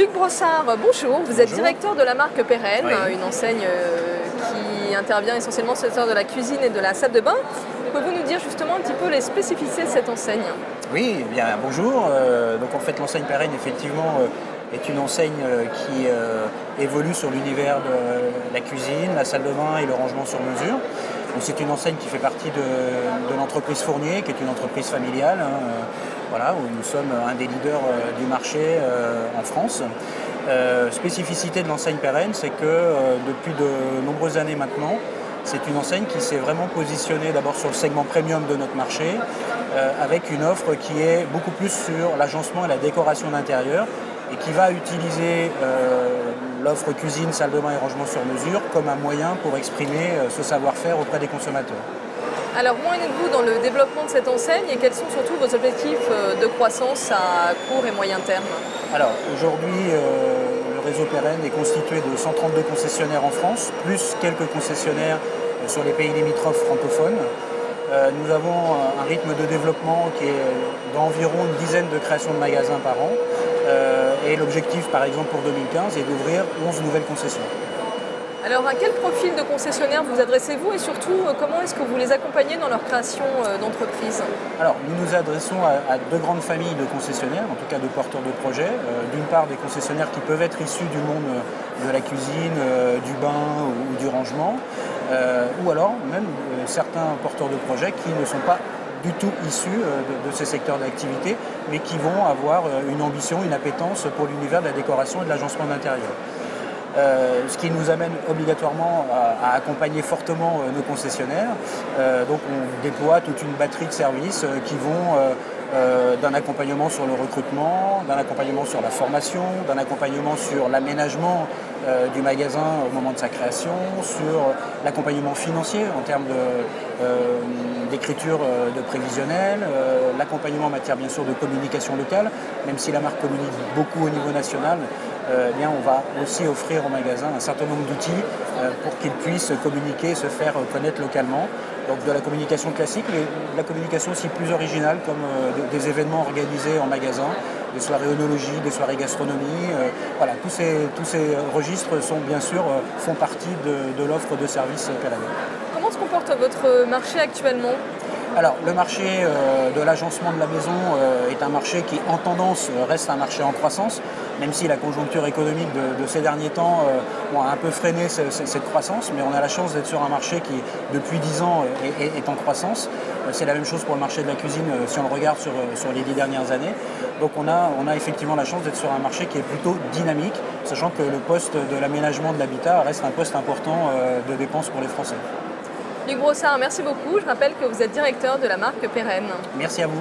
Luc Brossard, bonjour. Vous êtes Bonjour. directeur de la marque Pérenne, Oui. une enseigne qui intervient essentiellement sur le secteur de la cuisine et de la salle de bain. Pouvez-vous nous dire justement un petit peu les spécificités de cette enseigne? Oui, eh bien bonjour. Donc en fait l'enseigne Pérenne effectivement est une enseigne qui évolue sur l'univers de la cuisine, la salle de bain et le rangement sur mesure. Donc c'est une enseigne qui fait partie de l'entreprise Fournier, qui est une entreprise familiale, voilà, où nous sommes un des leaders du marché en France. Spécificité de l'enseigne Pérenne, c'est que depuis de nombreuses années maintenant, c'est une enseigne qui s'est vraiment positionnée d'abord sur le segment premium de notre marché, avec une offre qui est beaucoup plus sur l'agencement et la décoration d'intérieur, et qui va utiliser l'offre cuisine, salle de bain et rangement sur mesure comme un moyen pour exprimer ce savoir-faire auprès des consommateurs. Alors, où en êtes-vous dans le développement de cette enseigne et quels sont surtout vos objectifs de croissance à court et moyen terme? Alors, aujourd'hui, le réseau Pérenne est constitué de 132 concessionnaires en France, plus quelques concessionnaires sur les pays limitrophes francophones. Nous avons un rythme de développement qui est d'environ une dizaine de créations de magasins par an. Et l'objectif, par exemple, pour 2015, est d'ouvrir 11 nouvelles concessions. Alors, à quel profil de concessionnaire vous adressez-vous et surtout, comment est-ce que vous les accompagnez dans leur création d'entreprise? Alors, nous nous adressons à deux grandes familles de concessionnaires, en tout cas de porteurs de projets. D'une part, des concessionnaires qui peuvent être issus du monde de la cuisine, du bain ou du rangement, ou alors même certains porteurs de projets qui ne sont pas du tout issus de ces secteurs d'activité, mais qui vont avoir une ambition, une appétence pour l'univers de la décoration et de l'agencement d'intérieur. Ce qui nous amène obligatoirement à accompagner fortement nos concessionnaires. Donc on déploie toute une batterie de services qui vont d'un accompagnement sur le recrutement, d'un accompagnement sur la formation, d'un accompagnement sur l'aménagement du magasin au moment de sa création, sur l'accompagnement financier en termes d'écriture de prévisionnel, l'accompagnement en matière bien sûr de communication locale, même si la marque communique beaucoup au niveau national, eh bien on va aussi offrir au magasin un certain nombre d'outils pour qu'ils puissent communiquer et se faire connaître localement. Donc de la communication classique, mais de la communication aussi plus originale, comme des événements organisés en magasin, des soirées œnologie, des soirées gastronomie. Voilà, tous ces registres font partie de l'offre de services Pérenne. Comment se comporte votre marché actuellement? Alors, le marché de l'agencement de la maison est un marché qui, en tendance, reste un marché en croissance, même si la conjoncture économique de ces derniers temps a un peu freiné cette croissance, mais on a la chance d'être sur un marché qui, depuis 10 ans, est en croissance. C'est la même chose pour le marché de la cuisine si on le regarde sur les 10 dernières années. Donc on a effectivement la chance d'être sur un marché qui est plutôt dynamique, sachant que le poste de l'aménagement de l'habitat reste un poste important de dépenses pour les Français. Luc Brossard, merci beaucoup. Je rappelle que vous êtes directeur de la marque Pérenne. Merci à vous.